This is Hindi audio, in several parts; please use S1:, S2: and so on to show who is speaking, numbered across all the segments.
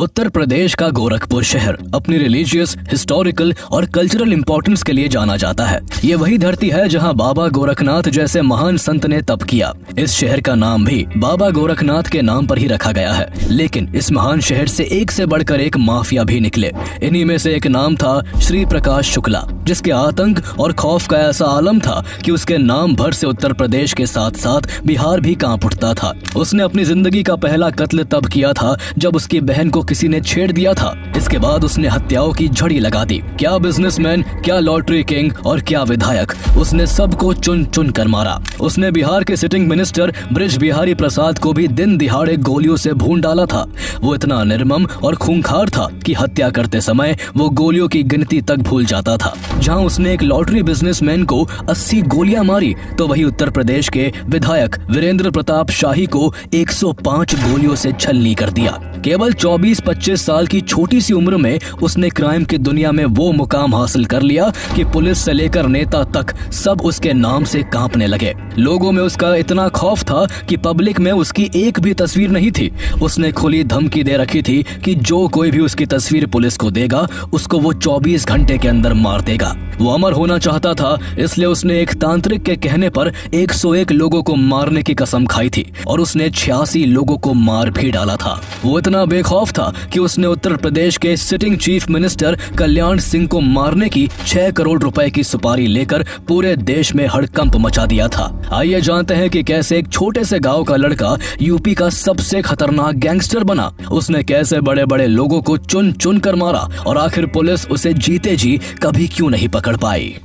S1: उत्तर प्रदेश का गोरखपुर शहर अपनी रिलीजियस, हिस्टोरिकल और कल्चरल इंपॉर्टेंस के लिए जाना जाता है। ये वही धरती है जहां बाबा गोरखनाथ जैसे महान संत ने तप किया। इस शहर का नाम भी बाबा गोरखनाथ के नाम पर ही रखा गया है। लेकिन इस महान शहर से एक से बढ़कर एक माफिया भी निकले। इन्हीं में से एक नाम था श्री प्रकाश शुक्ला, जिसके आतंक और खौफ का ऐसा आलम था कि उसके नाम भर से उत्तर प्रदेश के साथ साथ बिहार भी कांप उठता था। उसने अपनी जिंदगी का पहला कत्ल तब किया था जब उसकी बहन को किसी ने छेड़ दिया था। इसके बाद उसने हत्याओं की झड़ी लगा दी। क्या बिजनेसमैन, क्या लॉटरी किंग और क्या विधायक, उसने सबको चुन चुन कर मारा। उसने बिहार के सिटिंग मिनिस्टर बृज बिहारी प्रसाद को भी दिन दिहाड़े गोलियों से भून डाला था। वो इतना निर्मम और खूंखार था कि हत्या करते समय वो गोलियों की गिनती तक भूल जाता था। जहां उसने एक लॉटरी बिजनेसमैन को 80 गोलियां मारी, तो वही उत्तर प्रदेश के विधायक वीरेंद्र प्रताप शाही को 105 गोलियों से छलनी कर दिया। केवल 24-25 साल की छोटी सी उम्र में उसने क्राइम की दुनिया में वो मुकाम हासिल कर लिया कि पुलिस से लेकर नेता तक सब उसके नाम से कांपने लगे। लोगों में उसका इतना खौफ था कि पब्लिक में उसकी एक भी तस्वीर नहीं थी। उसने खुली धमकी दे रखी थी कि जो कोई भी उसकी तस्वीर पुलिस को देगा, उसको वो 24 घंटे के अंदर मार देगा। वो अमर होना चाहता था, इसलिए उसने एक तांत्रिक के कहने पर 101 लोगों को मारने की कसम खाई थी और उसने 86 लोगों को मार भी डाला था। वो इतना बेखौफ था कि उसने उत्तर प्रदेश के sitting chief minister Kalyan Singh को मारने की 6 करोड़ रुपए की सुपारी लेकर पूरे देश में हड़कंप मचा दिया था। आइए जानते हैं कि कैसे एक छोटे से गांव का लड़का यूपी का सबसे खतरनाक गैंगस्टर बना। उसने कैसे बड़े बड़े लोगों को चुन चुन कर मारा और आखिर पुलिस उसे जीते जी कभी क्यों नहीं पकड़ पाई।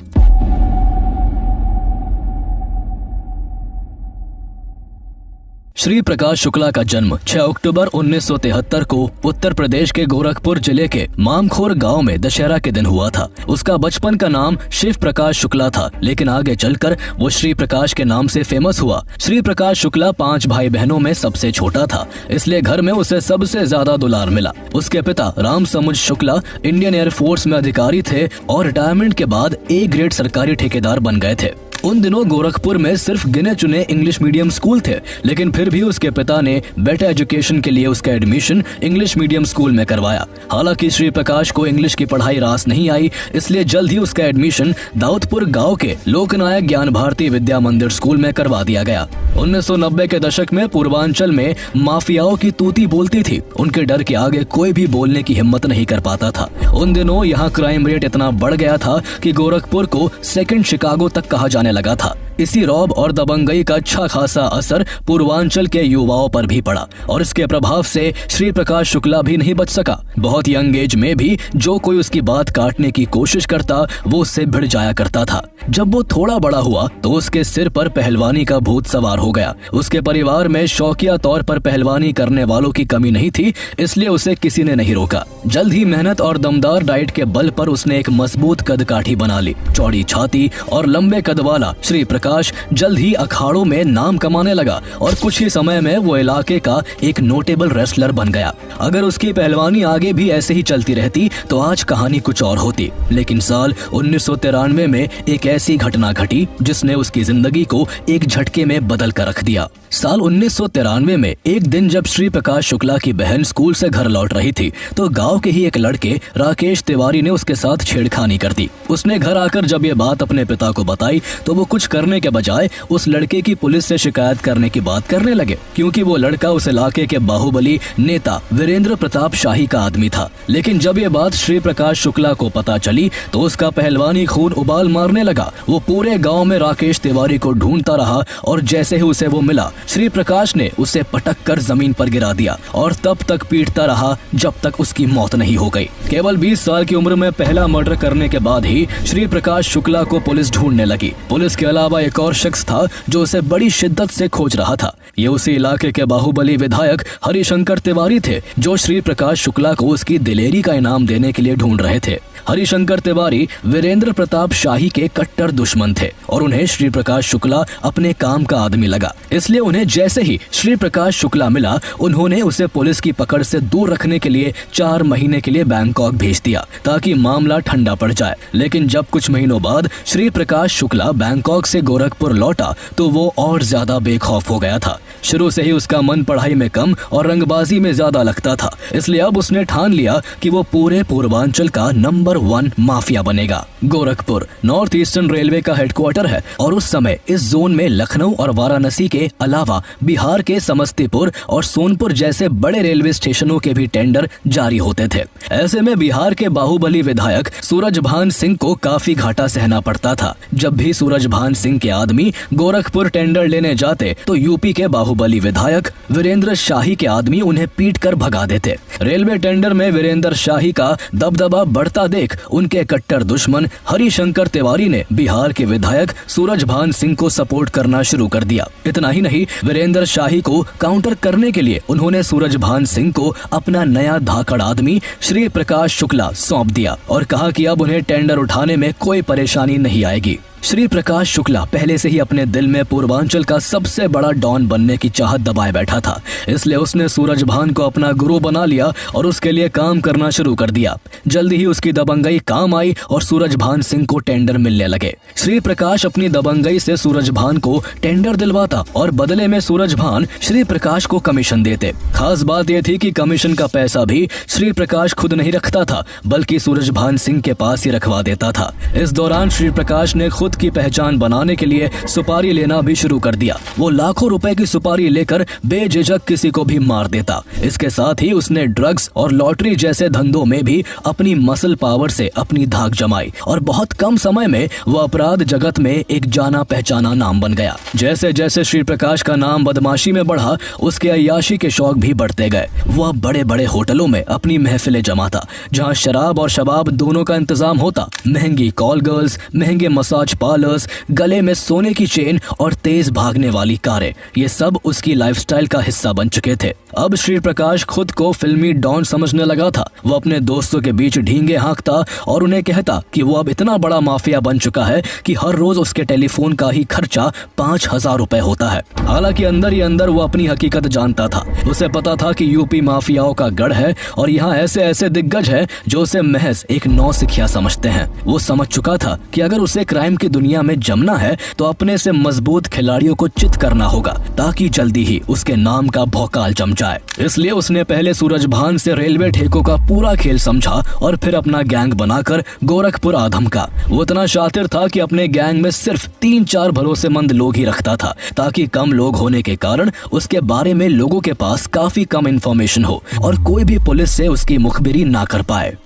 S1: श्री प्रकाश शुक्ला का जन्म 6 अक्टूबर 1973 को उत्तर प्रदेश के गोरखपुर जिले के मामखोर गांव में दशहरा के दिन हुआ था। उसका बचपन का नाम शिव प्रकाश शुक्ला था, लेकिन आगे चलकर वो श्री प्रकाश के नाम से फेमस हुआ। श्री प्रकाश शुक्ला 5 भाई बहनों में सबसे छोटा था, इसलिए घर में उसे सबसे ज्यादा दुलार मिला। उसके पिता राम समुज शुक्ला इंडियन एयरफोर्स में अधिकारी थे और रिटायरमेंट के बाद A ग्रेड सरकारी ठेकेदार बन गए थे। उन दिनों गोरखपुर में सिर्फ गिने चुने इंग्लिश मीडियम स्कूल थे, लेकिन फिर भी उसके पिता ने बेटर एजुकेशन के लिए उसका एडमिशन इंग्लिश मीडियम स्कूल में करवाया। हालांकि श्री प्रकाश को इंग्लिश की पढ़ाई रास नहीं आई, इसलिए जल्द ही उसका एडमिशन दाऊदपुर गांव के लोकनायक ज्ञान भारती विद्या मंदिर स्कूल में करवा दिया गया। 1990 के दशक में पूर्वांचल में माफियाओं की तूती बोलती थी। उनके डर के आगे कोई भी बोलने की हिम्मत नहीं कर पाता था। उन दिनों यहाँ क्राइम रेट इतना बढ़ गया था कि गोरखपुर को सेकंड शिकागो तक कहा जाने लगा था। इसी रौब और दबंगई का अच्छा खासा असर पूर्वांचल के युवाओं पर भी पड़ा और इसके प्रभाव से श्री प्रकाश शुक्ला भी नहीं बच सका। बहुत यंग एज में भी जो कोई उसकी बात काटने की कोशिश करता, वो उससे भिड़ जाया करता था। जब वो थोड़ा बड़ा हुआ तो उसके सिर पर पहलवानी का भूत सवार हो गया। उसके परिवार में शौकिया तौर पर पहलवानी करने वालों की कमी नहीं थी, इसलिए उसे किसी ने नहीं रोका। जल्द ही मेहनत और दमदार डाइट के बल पर उसने एक मजबूत कदकाठी बना ली। चौड़ी छाती और लंबे कद वाला श्री प्रकाश जल्द ही अखाड़ों में नाम कमाने लगा और कुछ ही समय में वो इलाके का एक नोटेबल रेसलर बन गया। अगर उसकी पहलवानी आगे भी ऐसे ही चलती रहती तो आज कहानी कुछ और होती, लेकिन साल 1993 में एक ऐसी घटना घटी जिसने उसकी जिंदगी को एक झटके में बदल कर रख दिया। साल 1993 में एक दिन जब श्री प्रकाश शुक्ला की बहन स्कूल से घर लौट रही थी तो गांव के ही एक लड़के राकेश तिवारी ने उसके साथ छेड़खानी कर दी। उसने घर आकर जब ये बात अपने पिता को बताई तो वो कुछ करने के बजाय उस लड़के की पुलिस से शिकायत करने की बात करने लगे, क्योंकि वो लड़का उस इलाके के बाहुबली नेता वीरेंद्र प्रताप शाही का आदमी था। लेकिन जब ये बात श्री प्रकाश शुक्ला को पता चली तो उसका पहलवानी खून उबाल मारने लगा। वो पूरे गाँव में राकेश तिवारी को ढूंढता रहा और जैसे ही उसे वो मिला, श्री प्रकाश ने उसे पटक कर जमीन पर गिरा दिया और तब तक पीटता रहा जब तक उसकी मौत नहीं हो गई। केवल 20 साल की उम्र में पहला मर्डर करने के बाद ही श्री प्रकाश शुक्ला को पुलिस ढूंढने लगी। पुलिस के अलावा एक और शख्स था जो उसे बड़ी शिद्दत से खोज रहा था। ये उसी इलाके के बाहुबली विधायक हरिशंकर तिवारी थे, जो श्री प्रकाश शुक्ला को उसकी दिलेरी का इनाम देने के लिए ढूंढ रहे थे। हरिशंकर तिवारी वीरेंद्र प्रताप शाही के कट्टर दुश्मन थे और उन्हें श्री प्रकाश शुक्ला अपने काम का आदमी लगा। इसलिए उन्हें जैसे ही श्री प्रकाश शुक्ला मिला, उन्होंने उसे पुलिस की पकड़ से दूर रखने के लिए 4 महीने के लिए बैंकॉक भेज दिया ताकि मामला ठंडा पड़ जाए। लेकिन जब कुछ महीनों बाद श्री प्रकाश शुक्ला बैंकॉक से गोरखपुर लौटा तो वो और ज्यादा बेखौफ हो गया था। शुरू से ही उसका मन पढ़ाई में कम और रंगबाजी में ज्यादा लगता था, इसलिए अब उसने ठान लिया कि वो पूरे पूर्वांचल का नंबर 1 माफिया बनेगा। गोरखपुर नॉर्थ ईस्टर्न रेलवे का हेडक्वार्टर है और उस समय इस जोन में लखनऊ और वाराणसी के अलावा बिहार के समस्तीपुर और सोनपुर जैसे बड़े रेलवे स्टेशनों के भी टेंडर जारी होते थे। ऐसे में बिहार के बाहुबली विधायक सूरजभान सिंह को काफी घाटा सहना पड़ता था। जब भी सूरजभान सिंह के आदमी गोरखपुर टेंडर लेने जाते तो यूपी के बाहुबली विधायक वीरेंद्र शाही के आदमी उन्हें पीट कर भगा देते। रेलवे टेंडर में वीरेंद्र शाही का दबदबा बढ़ता देख उनके कट्टर दुश्मन हरिशंकर तिवारी ने बिहार के विधायक सूरजभान सिंह को सपोर्ट करना शुरू कर दिया। इतना ही नहीं, वीरेंद्र शाही को काउंटर करने के लिए उन्होंने सूरजभान सिंह को अपना नया धाकड़ आदमी श्री प्रकाश शुक्ला सौंप दिया और कहा कि अब उन्हें टेंडर उठाने में कोई परेशानी नहीं आएगी। श्री प्रकाश शुक्ला पहले से ही अपने दिल में पूर्वांचल का सबसे बड़ा डॉन बनने की चाहत दबाए बैठा था, इसलिए उसने सूरजभान को अपना गुरु बना लिया और उसके लिए काम करना शुरू कर दिया। जल्दी ही उसकी दबंगई काम आई और सूरजभान सिंह को टेंडर मिलने लगे। श्री प्रकाश अपनी दबंगई से सूरजभान को टेंडर दिलवाता और बदले में सूरजभान श्री प्रकाश को कमीशन देते। खास बात यह थी कि कमीशन का पैसा भी श्री प्रकाश खुद नहीं रखता था, बल्कि सूरजभान सिंह के पास ही रखवा देता था। इस दौरान श्री प्रकाश ने खुद की पहचान बनाने के लिए सुपारी लेना भी शुरू कर दिया। वो लाखों रुपए की सुपारी लेकर बेझिझक किसी को भी मार देता। इसके साथ ही उसने ड्रग्स और लॉटरी जैसे धंधों में भी अपनी मसल पावर से अपनी धाक जमाई और बहुत कम समय में वो अपराध जगत में एक जाना पहचाना नाम बन गया। जैसे जैसे श्री प्रकाश का नाम बदमाशी में बढ़ा, उसके अय्याशी के शौक भी बढ़ते गए। वो अब बड़े बड़े होटलों में अपनी महफिलें जमाता, जहाँ शराब और शबाब दोनों का इंतजाम होता। महंगी कॉल गर्ल्स, महंगे मसाज पार्लर्स, गले में सोने की चेन और तेज भागने वाली कारें, ये सब उसकी लाइफस्टाइल का हिस्सा बन चुके थे। अब श्री प्रकाश खुद को फिल्मी डॉन समझने लगा था। वो अपने दोस्तों के बीच ढींगे हाँकता और उन्हें कहता कि वो अब इतना बड़ा माफिया बन चुका है कि हर रोज उसके टेलीफोन का ही खर्चा 5,000 रुपए होता है। हालांकि अंदर ही अंदर वो अपनी हकीकत जानता था। उसे पता था कि यूपी माफियाओं का गढ़ है और यहाँ ऐसे ऐसे दिग्गज है जो उसे महज एक नौसिखिया समझते हैं। वो समझ चुका था कि अगर उसे क्राइम की दुनिया में जमना है तो अपने से मजबूत खिलाड़ियों को चित करना होगा, ताकि जल्दी ही उसके नाम का भौकाल जम जाए। इसलिए उसने पहले सूरजभान से रेलवे ठेकों का पूरा खेल समझा और फिर अपना गैंग बनाकर गोरखपुर आ धमका। वो इतना शातिर था कि अपने गैंग में सिर्फ 3-4 भरोसेमंद लोग ही रखता था, ताकि कम लोग होने के कारण उसके बारे में लोगों के पास काफी कम इंफॉर्मेशन हो और कोई भी पुलिस से उसकी मुखबिरी ना कर पाए।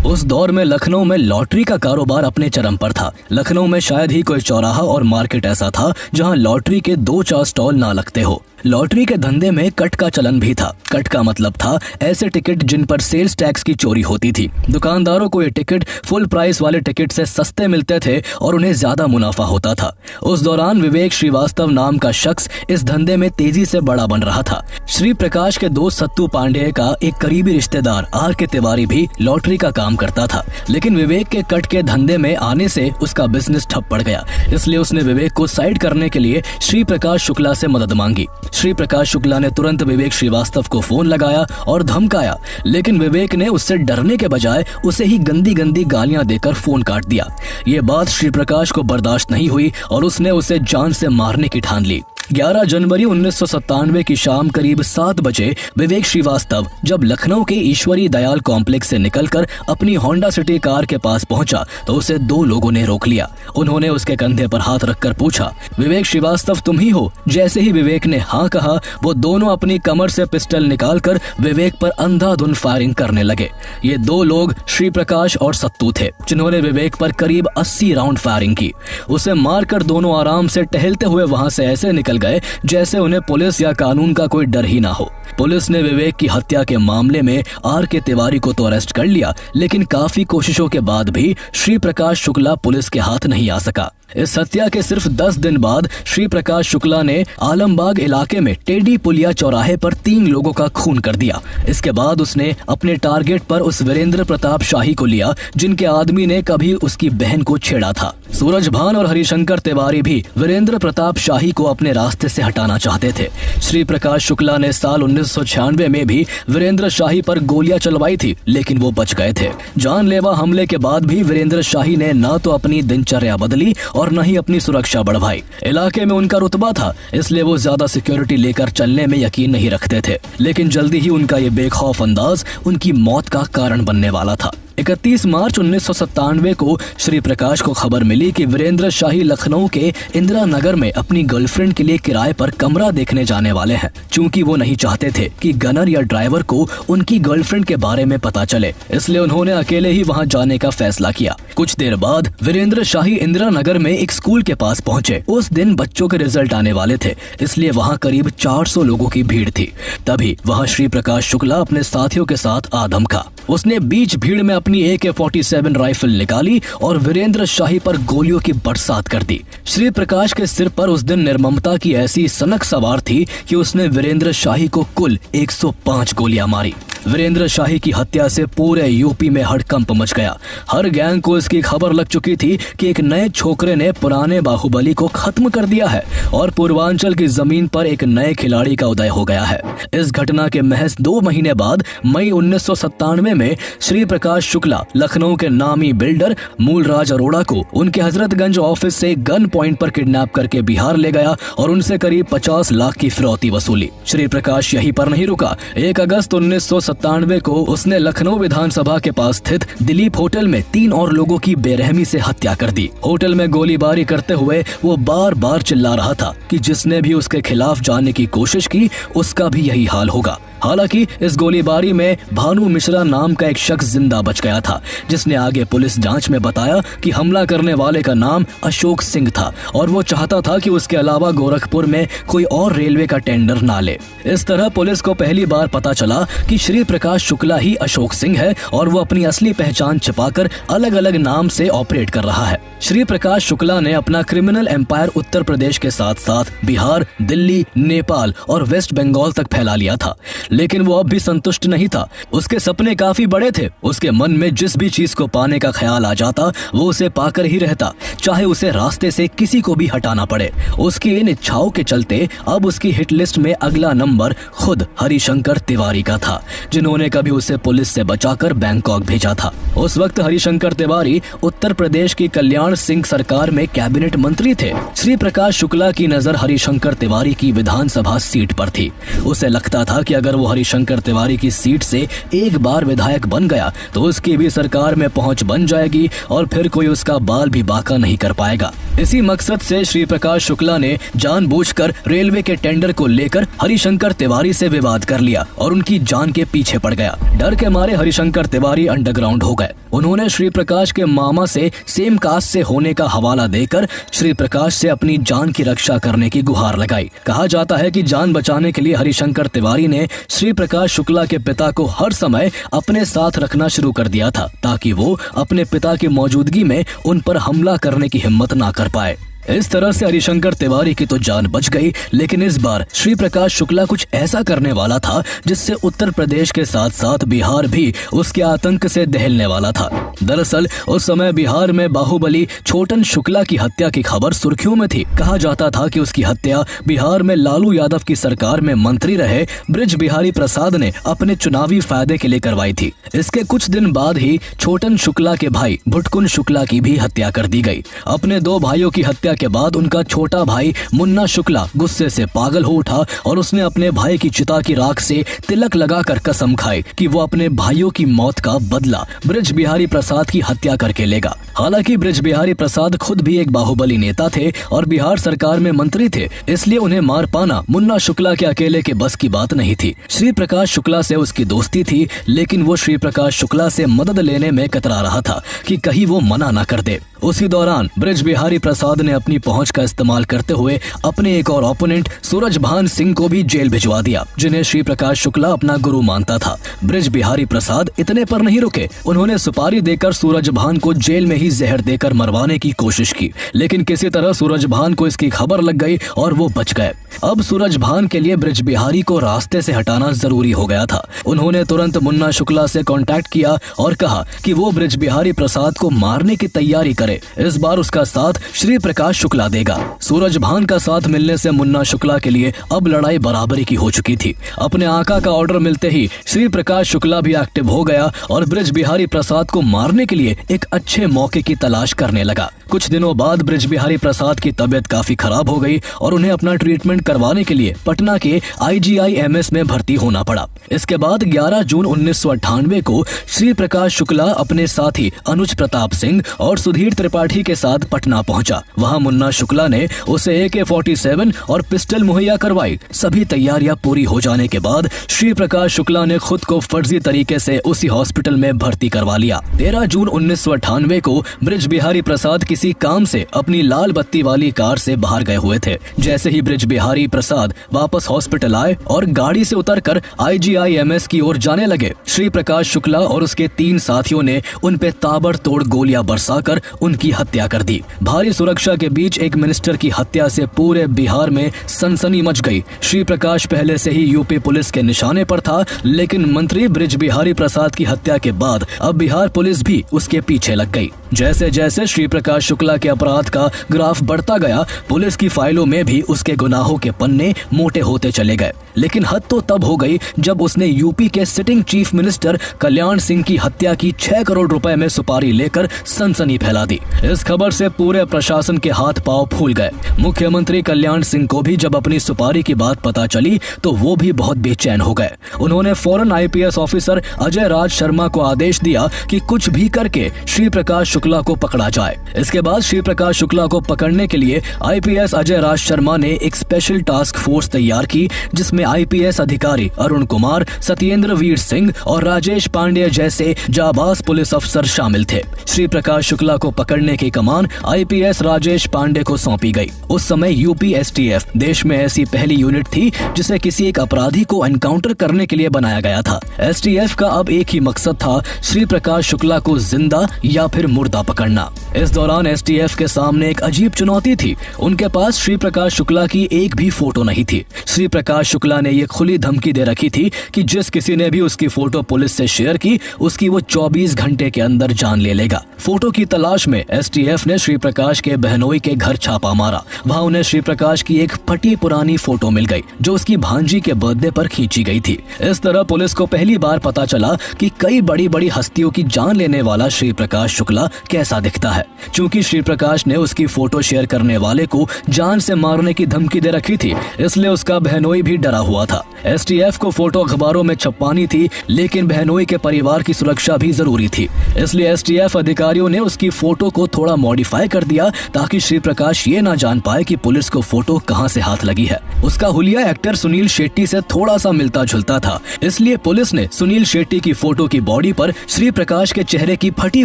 S1: उस दौर में लखनऊ में लॉटरी का कारोबार अपने चरम पर था। लखनऊ में शायद ही कोई चौराहा और मार्केट ऐसा था जहां लॉटरी के 2-4 स्टॉल ना लगते हो। लॉटरी के धंधे में कट का चलन भी था। कट का मतलब था ऐसे टिकट जिन पर सेल्स टैक्स की चोरी होती थी। दुकानदारों को ये टिकट फुल प्राइस वाले टिकट से सस्ते मिलते थे और उन्हें ज्यादा मुनाफा होता था। उस दौरान विवेक श्रीवास्तव नाम का शख्स इस धंधे में तेजी से बड़ा बन रहा था। श्री प्रकाश के दोस्त सत्तू पांडेय का एक करीबी रिश्तेदार आर के तिवारी भी लॉटरी का काम करता था, लेकिन विवेक के कट के धंधे में आने से उसका बिजनेस ठप पड़ गया। इसलिए उसने विवेक को साइड करने के लिए श्री प्रकाश शुक्ला से मदद मांगी। श्री प्रकाश शुक्ला ने तुरंत विवेक श्रीवास्तव को फोन लगाया और धमकाया, लेकिन विवेक ने उससे डरने के बजाय उसे ही गंदी गंदी गालियां देकर फोन काट दिया। ये बात श्री प्रकाश को बर्दाश्त नहीं हुई और उसने उसे जान से मारने की ठान ली। 11 जनवरी 1997 की शाम करीब 7 बजे विवेक श्रीवास्तव जब लखनऊ के ईश्वरी दयाल कॉम्प्लेक्स से निकलकर अपनी होंडा सिटी कार के पास पहुंचा तो उसे 2 लोगों ने रोक लिया। उन्होंने उसके कंधे पर हाथ रखकर पूछा, विवेक श्रीवास्तव तुम ही हो? जैसे ही विवेक ने हाँ कहा, वो दोनों अपनी कमर से पिस्टल निकालकर विवेक पर अंधाधुंध फायरिंग करने लगे। ये 2 लोग श्री प्रकाश और सत्तू थे, जिन्होंने विवेक पर करीब 80 राउंड फायरिंग की। उसे मारकर दोनों आराम से टहलते हुए वहां से ऐसे निकल गए जैसे उन्हें पुलिस या कानून का कोई डर ही ना हो। पुलिस ने विवेक की हत्या के मामले में आर के तिवारी को तो अरेस्ट कर लिया, लेकिन काफी कोशिशों के बाद भी श्री प्रकाश शुक्ला पुलिस के हाथ नहीं आ सका। इस हत्या के सिर्फ 10 दिन बाद श्री प्रकाश शुक्ला ने आलमबाग इलाके में टेडी पुलिया चौराहे पर 3 लोगों का खून कर दिया। इसके बाद उसने अपने टारगेट पर उस वीरेंद्र प्रताप शाही को लिया जिनके आदमी ने कभी उसकी बहन को छेड़ा था। सूरज भान और हरिशंकर तिवारी भी वीरेंद्र प्रताप शाही को अपने रास्ते से हटाना चाहते थे। श्री प्रकाश शुक्ला ने साल 1996 में भी वीरेंद्र शाही पर गोलियां चलवाई थी, लेकिन वो बच गए थे। जानलेवा हमले के बाद भी वीरेंद्र शाही ने न तो अपनी दिनचर्या बदली और न ही अपनी सुरक्षा बढ़ाई। इलाके में उनका रुतबा था, इसलिए वो ज्यादा सिक्योरिटी लेकर चलने में यकीन नहीं रखते थे, लेकिन जल्दी ही उनका ये बेखौफ अंदाज उनकी मौत का कारण बनने वाला था। 31 मार्च 1997 को श्री प्रकाश को खबर मिली कि वीरेंद्र शाही लखनऊ के इंदिरा नगर में अपनी गर्लफ्रेंड के लिए किराए पर कमरा देखने जाने वाले हैं। चूंकि वो नहीं चाहते थे कि गनर या ड्राइवर को उनकी गर्लफ्रेंड के बारे में पता चले, इसलिए उन्होंने अकेले ही वहां जाने का फैसला किया। कुछ देर बाद वीरेंद्र शाही इंदिरा नगर में एक स्कूल के पास पहुंचे। उस दिन बच्चों के रिजल्ट आने वाले थे, इसलिए वहाँ करीब 400 लोगों की भीड़ थी। तभी वहाँ श्री प्रकाश शुक्ला अपने साथियों के साथ आ धमका। उसने बीच भीड़ में अपनी AK-47 राइफल निकाली और वीरेंद्र शाही पर गोलियों की बरसात कर दी। श्री प्रकाश के सिर पर उस दिन निर्ममता की ऐसी सनक सवार थी कि उसने वीरेंद्र शाही को कुल 105 गोलियां मारी। वीरेंद्र शाही की हत्या से पूरे यूपी में हड़कंप मच गया। हर गैंग को इसकी खबर लग चुकी थी कि एक नए छोकरे ने पुराने बाहुबली को खत्म कर दिया है और पूर्वांचल की जमीन पर एक नए खिलाड़ी का उदय हो गया है। इस घटना के महज 2 महीने बाद मई 1997 में श्री प्रकाश शुक्ला लखनऊ के नामी बिल्डर मूलराज अरोड़ा को उनके हजरतगंज ऑफिस से गन पॉइंट पर किडनैप करके बिहार ले गया और उनसे करीब 50 लाख की फिरौती वसूली। श्री प्रकाश यहीं पर नहीं रुका। 1 अगस्त 1997 को उसने लखनऊ विधानसभा के पास स्थित दिलीप होटल में 3 और लोगों की बेरहमी से हत्या कर दी। होटल में गोलीबारी करते हुए वो बार बार चिल्ला रहा था कि जिसने भी उसके खिलाफ जाने की कोशिश की उसका भी यही हाल होगा। हालांकि इस गोलीबारी में भानु मिश्रा नाम का एक शख्स जिंदा बच गया था, जिसने आगे पुलिस जांच में बताया कि हमला करने वाले का नाम अशोक सिंह था और वो चाहता था कि उसके अलावा गोरखपुर में कोई और रेलवे का टेंडर ना ले। इस तरह पुलिस को पहली बार पता चला कि श्री प्रकाश शुक्ला ही अशोक सिंह है और वो अपनी असली पहचान छिपाकर अलग अलग नाम से ऑपरेट कर रहा है। श्री प्रकाश शुक्ला ने अपना क्रिमिनल एम्पायर उत्तर प्रदेश के साथ साथ बिहार, दिल्ली, नेपाल और वेस्ट बंगाल तक फैला लिया था, लेकिन वो अब भी संतुष्ट नहीं था। उसके सपने काफी बड़े थे। उसके मन में जिस भी चीज को पाने का ख्याल आ जाता वो उसे पाकर ही रहता, चाहे उसे रास्ते से किसी को भी हटाना पड़े। उसकी इन इच्छाओं के चलते अब उसकी हिट लिस्ट में अगला नंबर खुद हरिशंकर तिवारी का था, जिन्होंने कभी उसे पुलिस से बचाकर बैंकॉक भेजा था। उस वक्त हरिशंकर तिवारी उत्तर प्रदेश की कल्याण सिंह सरकार में कैबिनेट मंत्री थे। श्री प्रकाश शुक्ला की नजर हरिशंकर तिवारी की विधानसभा सीट पर थी। उसे लगता था कि अगर वो हरिशंकर तिवारी की सीट से एक बार विधायक बन गया तो उसकी भी सरकार में पहुंच बन जाएगी और फिर कोई उसका बाल भी बाका नहीं कर पाएगा। इसी मकसद से श्री प्रकाश शुक्ला ने जानबूझकर रेलवे के टेंडर को लेकर हरिशंकर तिवारी से विवाद कर लिया और उनकी जान के पीछे पड़ गया। डर के मारे हरिशंकर तिवारी अंडरग्राउंड हो गए। उन्होंने श्री प्रकाश के मामा से सेम कास्ट से होने का हवाला देकर श्री प्रकाश से अपनी जान की रक्षा करने की गुहार लगाई। कहा जाता है कि जान बचाने के लिए हरिशंकर तिवारी ने श्री प्रकाश शुक्ला के पिता को हर समय अपने साथ रखना शुरू कर दिया था, ताकि वो अपने पिता की मौजूदगी में उन पर हमला करने की हिम्मत ना कर पाए। इस तरह से हरिशंकर तिवारी की तो जान बच गई, लेकिन इस बार श्री प्रकाश शुक्ला कुछ ऐसा करने वाला था जिससे उत्तर प्रदेश के साथ साथ बिहार भी उसके आतंक से दहलने वाला था। दरअसल उस समय बिहार में बाहुबली छोटन शुक्ला की हत्या की खबर सुर्खियों में थी। कहा जाता था कि उसकी हत्या बिहार में लालू यादव की सरकार में मंत्री रहे ब्रिज बिहारी प्रसाद ने अपने चुनावी फायदे के लिए करवाई थी। इसके कुछ दिन बाद ही छोटन शुक्ला के भाई भुटकुन शुक्ला की भी हत्या कर दी गई। अपने 2 भाइयों की हत्या के बाद उनका छोटा भाई मुन्ना शुक्ला गुस्से से पागल हो उठा और उसने अपने भाई की चिता की राख से तिलक लगाकर कसम खाई कि वो अपने भाइयों की मौत का बदला ब्रिज बिहारी प्रसाद की हत्या करके लेगा। हालांकि ब्रिज बिहारी प्रसाद खुद भी एक बाहुबली नेता थे और बिहार सरकार में मंत्री थे, इसलिए उन्हें मार पाना मुन्ना शुक्ला के अकेले के बस की बात नहीं थी। श्री प्रकाश शुक्ला से उसकी दोस्ती थी, लेकिन वो श्री प्रकाश शुक्ला से मदद लेने में कतरा रहा था कि कहीं वो मना न कर दे। उसी दौरान ब्रिज बिहारी प्रसाद ने अपनी पहुंच का इस्तेमाल करते हुए अपने एक और ओपोनेंट सूरजभान सिंह को भी जेल भिजवा दिया, जिन्हें श्री प्रकाश शुक्ला अपना गुरु मानता था। ब्रिज बिहारी प्रसाद इतने पर नहीं रुके, उन्होंने सुपारी देकर सूरजभान को जेल में ही जहर देकर मरवाने की कोशिश की, लेकिन किसी तरह सूरजभान को इसकी खबर लग गई और वो बच गए। अब सूरजभान के लिए ब्रिज बिहारी को रास्ते से हटाना जरूरी हो गया था। उन्होंने तुरंत मुन्ना शुक्ला से कांटेक्ट किया और कहा कि वो ब्रिज बिहारी प्रसाद को मारने की तैयारी करे। इस बार उसका साथ श्री प्रकाश शुक्ला देगा। सूरजभान का साथ मिलने से मुन्ना शुक्ला के लिए अब लड़ाई बराबरी की हो चुकी थी। अपने आका का ऑर्डर मिलते ही श्री प्रकाश शुक्ला भी एक्टिव हो गया और ब्रिज बिहारी प्रसाद को मारने के लिए एक अच्छे मौके की तलाश करने लगा। कुछ दिनों बाद ब्रिज बिहारी प्रसाद की तबीयत काफी खराब हो गई और उन्हें अपना ट्रीटमेंट करवाने के लिए पटना के IGIMS में भर्ती होना पड़ा। इसके बाद 11 जून 1998 को श्री प्रकाश शुक्ला अपने साथी अनुज प्रताप सिंह और सुधीर त्रिपाठी के साथ पटना पहुंचा। वहां मुन्ना शुक्ला ने उसे AK-47 और पिस्टल मुहैया करवाई। सभी तैयारियां पूरी हो जाने के बाद श्री प्रकाश शुक्ला ने खुद को फर्जी तरीके से उसी हॉस्पिटल में भर्ती करवा लिया। 13 जून 1998 को ब्रिज बिहारी प्रसाद किसी काम से अपनी लाल बत्ती वाली कार से बाहर गए हुए थे। जैसे ही ब्रिज बिहारी प्रसाद वापस हॉस्पिटल आए और गाड़ी से उतरकर IGIMS की ओर जाने लगे, श्री प्रकाश शुक्ला और उसके 3 साथियों ने उन पे ताबड़तोड़ गोलियां बरसाकर उनकी हत्या कर दी। भारी सुरक्षा के बीच एक मिनिस्टर की हत्या से पूरे बिहार में सनसनी मच गई। श्री प्रकाश पहले से ही यूपी पुलिस के निशाने पर था, लेकिन मंत्री ब्रिज बिहारी प्रसाद की हत्या के बाद अब बिहार पुलिस भी उसके पीछे लग गई। जैसे जैसे श्री प्रकाश शुक्ला के अपराध का ग्राफ बढ़ता गया, पुलिस की फाइलों में भी उसके गुनाहों के पन्ने मोटे होते चले गए। लेकिन हद तो तब हो गई जब उसने यूपी के sitting chief minister Kalyan Singh की हत्या की 6 करोड़ रुपए में सुपारी लेकर सनसनी फैला दी। इस खबर से पूरे प्रशासन के हाथ पांव फूल गए। मुख्यमंत्री कल्याण सिंह को भी जब अपनी सुपारी की बात पता चली तो वो भी बहुत बेचैन हो गए। उन्होंने फौरन IPS ऑफिसर अजय राज शर्मा को आदेश दिया कि कुछ भी करके श्री प्रकाश शुक्ला को पकड़ा जाए। इसके बाद श्री प्रकाश शुक्ला को पकड़ने के लिए IPS अजय राज शर्मा ने एक स्पेशल टास्क फोर्स तैयार की, जिसमें IPS अधिकारी अरुण कुमार, सत्येंद्र वीर सिंह और राजेश पांडे जैसे जाबाज पुलिस अफसर शामिल थे। श्री प्रकाश शुक्ला को पकड़ने की कमान IPS राजेश पांडे को सौंपी गई। उस समय यूपी STF देश में ऐसी पहली यूनिट थी जिसे किसी एक अपराधी को एनकाउंटर करने के लिए बनाया गया था। STF का अब एक ही मकसद था, श्री प्रकाश शुक्ला को जिंदा या फिर मुर्दा पकड़ना। इस दौरान STF के सामने एक अजीब चुनौती थी। उनके पास श्री प्रकाश शुक्ला की एक भी फोटो नहीं थी। श्री प्रकाश शुक्ला ने ये खुली धमकी दे रखी थी कि जिस किसी ने भी उसकी फोटो पुलिस से शेयर की, उसकी वो 24 घंटे के अंदर जान ले लेगा। फोटो की तलाश में STF ने श्री प्रकाश के बहनोई के घर छापा मारा। वहाँ उन्हें श्री प्रकाश की एक फटी पुरानी फोटो मिल गई जो उसकी भांजी के बर्थडे पर खींची गई थी। इस तरह पुलिस को पहली बार पता चला कि कई बड़ी बड़ी हस्तियों की जान लेने वाला श्री प्रकाश शुक्ला कैसा दिखता है। क्योंकि श्री प्रकाश ने उसकी फोटो शेयर करने वाले को जान से मारने की धमकी दे रखी थी, इसलिए उसका बहनोई भी डरा हुआ था। STF को फोटो अखबारों में छपवानी थी, लेकिन बहनोई के परिवार की सुरक्षा भी जरूरी थी। इसलिए STF अधिकारियों ने उसकी फोटो को थोड़ा मॉडिफाई कर दिया ताकि श्री प्रकाश ये ना जान पाए कि पुलिस को फोटो कहां से हाथ लगी है। उसका हुलिया एक्टर सुनील शेट्टी से थोड़ा सा मिलता जुलता था, इसलिए पुलिस ने सुनील शेट्टी की फोटो की बॉडी पर श्री प्रकाश के चेहरे की फटी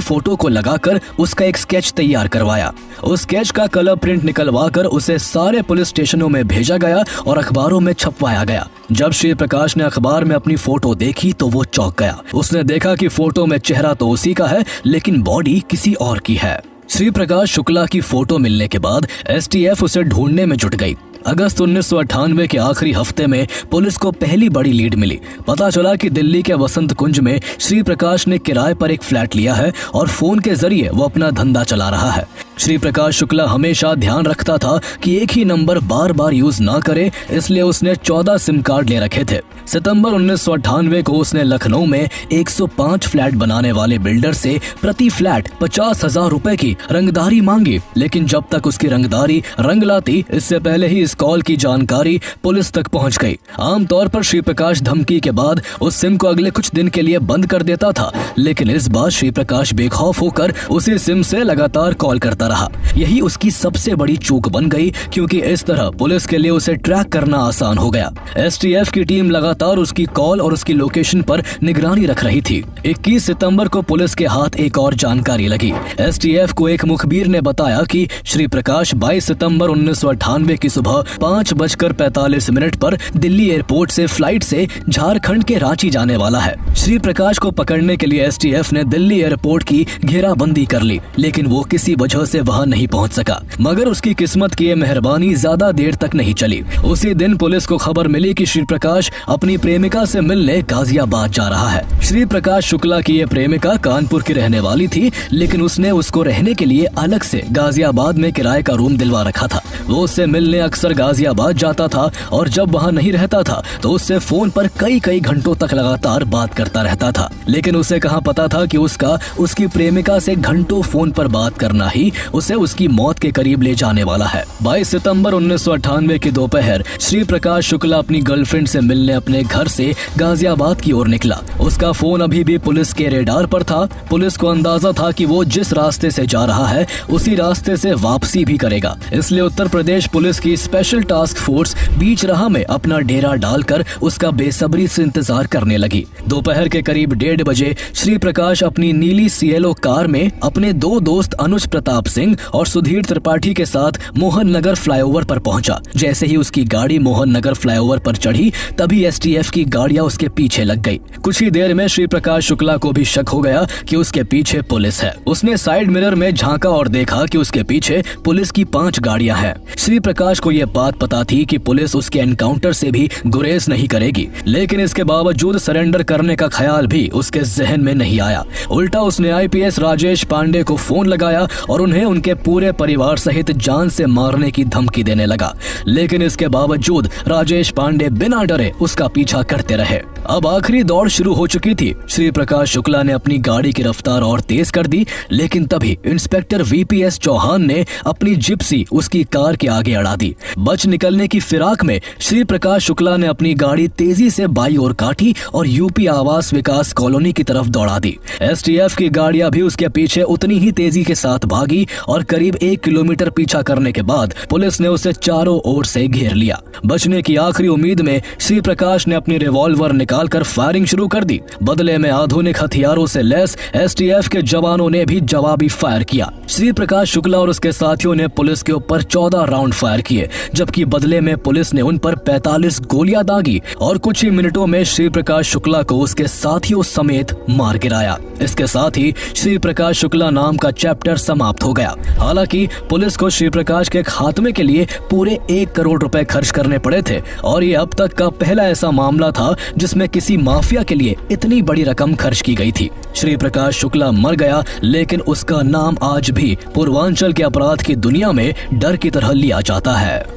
S1: फोटो को लगाकर उसका एक स्केच तैयार करवाया। उस स्केच का कलर प्रिंट निकलवाकर उसे सारे पुलिस स्टेशनों में भेजा गया और अखबारों में छपवाया गया। जब श्री प्रकाश ने अखबार में अपनी फोटो देखी तो वो चौंक गया। उसने देखा कि फोटो में चेहरा तो उसी का है, लेकिन बॉडी किसी और की है। श्री प्रकाश शुक्ला की फोटो मिलने के बाद STF उसे ढूंढने में जुट गई। अगस्त 1998 के आखिरी हफ्ते में पुलिस को पहली बड़ी लीड मिली। पता चला कि दिल्ली के वसंत कुंज में श्री प्रकाश ने किराए पर एक फ्लैट लिया है और फोन के जरिए वो अपना धंधा चला रहा है। श्री प्रकाश शुक्ला हमेशा ध्यान रखता था कि एक ही नंबर बार बार यूज ना करे, इसलिए उसने 14 सिम कार्ड ले रखे थे। सितंबर 1998 को उसने लखनऊ में 105 फ्लैट बनाने वाले बिल्डर से प्रति फ्लैट 50,000 रुपए की रंगदारी मांगी, लेकिन जब तक उसकी रंगदारी रंग लाती, इससे पहले ही इस कॉल की जानकारी पुलिस तक पहुंच गई। आमतौर पर श्री प्रकाश धमकी के बाद उस सिम को अगले कुछ दिन के लिए बंद कर देता था, लेकिन इस बार श्री प्रकाश बेखौफ होकर उसी सिम से लगातार कॉल करता रहा। यही उसकी सबसे बड़ी चूक बन गई, क्योंकि इस तरह पुलिस के लिए उसे ट्रैक करना आसान हो गया। STF की टीम लगातार लगातार उसकी कॉल और उसकी लोकेशन पर निगरानी रख रही थी। 21 सितंबर को पुलिस के हाथ एक और जानकारी लगी। एसटीएफ को एक मुखबिर ने बताया कि श्री प्रकाश 22 सितंबर 1998 की सुबह 5:45 पर दिल्ली एयरपोर्ट से फ्लाइट से झारखंड के रांची जाने वाला है। श्री प्रकाश को पकड़ने के लिए एसटीएफ ने दिल्ली एयरपोर्ट की घेराबंदी कर ली, लेकिन वो किसी वजह से वहां नहीं पहुंच सका। मगर उसकी किस्मत की ये मेहरबानी ज्यादा देर तक नहीं चली। उसी दिन पुलिस को खबर मिली कि श्री प्रकाश अपनी प्रेमिका से मिलने गाजियाबाद जा रहा है। श्री प्रकाश शुक्ला की ये प्रेमिका कानपुर की रहने वाली थी, लेकिन उसने उसको रहने के लिए अलग से गाजियाबाद में किराए का रूम दिलवा रखा था। वो उससे मिलने अक्सर गाजियाबाद जाता था और जब वहाँ नहीं रहता था तो उससे फोन पर कई घंटों तक लगातार बात करता रहता था। लेकिन उसे कहाँ पता था कि उसकी प्रेमिका से घंटों फोन पर बात करना ही उसे उसकी मौत के करीब ले जाने वाला है। 22 सितंबर 1998 की दोपहर श्री प्रकाश शुक्ला अपनी गर्लफ्रेंड से मिलने अपने घर से गाजियाबाद की ओर निकला। उसका फोन अभी भी पुलिस के रेडार पर था। पुलिस को अंदाजा था कि वो जिस रास्ते से जा रहा है उसी रास्ते से वापसी भी करेगा, इसलिए उत्तर प्रदेश पुलिस की स्पेशल टास्क फोर्स बीच राह में अपना डेरा डालकर उसका बेसब्री से इंतजार करने लगी। दोपहर के करीब 1:30 बजे श्री प्रकाश अपनी नीली सीएलओ कार में अपने दो दोस्त अनुज प्रताप सिंह और सुधीर त्रिपाठी के साथ मोहन नगर फ्लाईओवर पर पहुंचा। जैसे ही उसकी गाड़ी मोहन नगर फ्लाईओवर पर चढ़ी, तभी एसटीएफ की गाड़ियां उसके पीछे लग गई। कुछ ही देर में श्री प्रकाश शुक्ला को भी शक हो गया कि उसके पीछे पुलिस है। उसने साइड मिरर में झांका और देखा कि उसके पीछे पुलिस की 5 गाड़ियां हैं। श्री प्रकाश को यह बात पता थी कि पुलिस उसके एनकाउंटर से भी गुरेज नहीं करेगी, लेकिन इसके बावजूद सरेंडर करने का ख्याल भी उसके जहन में नहीं आया। उल्टा उसने आईपीएस राजेश पांडे को फोन लगाया और उन्हें उनके पूरे परिवार सहित जान से मारने की धमकी देने लगा। लेकिन इसके बावजूद राजेश पांडे बिना डरे उसका पीछा करते रहे। अब आखिरी दौड़ शुरू हो चुकी थी। श्री प्रकाश शुक्ला ने अपनी गाड़ी की रफ्तार और तेज कर दी, लेकिन तभी इंस्पेक्टर वीपीएस चौहान ने अपनी जिप्सी उसकी कार के आगे अड़ा दी। बच निकलने की फिराक में श्री प्रकाश शुक्ला ने अपनी गाड़ी तेजी से बाई ओर काटी और यूपी आवास विकास कॉलोनी की तरफ दौड़ा दी। एसटीएफ की गाड़ियां भी उसके पीछे उतनी ही तेजी के साथ भागी और करीब 1 किलोमीटर पीछा करने के बाद पुलिस ने उसे चारों ओर से घेर लिया। बचने की आखिरी उम्मीद में श्री प्रकाश ने अपनी रिवॉल्वर निकालकर फायरिंग शुरू कर दी। बदले में आधुनिक हथियारों से लैस एसटीएफ के जवानों ने भी जवाबी फायर किया। श्री प्रकाश शुक्ला और उसके साथियों ने पुलिस के ऊपर 14 राउंड फायर किए, जबकि बदले में पुलिस ने उन पर 45 गोलियां दागी और कुछ ही मिनटों में श्री प्रकाश शुक्ला को उसके साथियों समेत मार गिराया। इसके साथ ही श्री प्रकाश शुक्ला नाम का चैप्टर समाप्त हो गया। हालांकि पुलिस को श्री प्रकाश के खात्मे के लिए पूरे 1 करोड़ रुपए खर्च करने पड़े थे और ये अब तक का पहला ऐसा मामला था जिसमें किसी माफिया के लिए इतनी बड़ी रकम खर्च की गई थी। श्री प्रकाश शुक्ला मर गया, लेकिन उसका नाम आज भी पूर्वांचल के अपराध की दुनिया में डर की तरह लिया जाता है।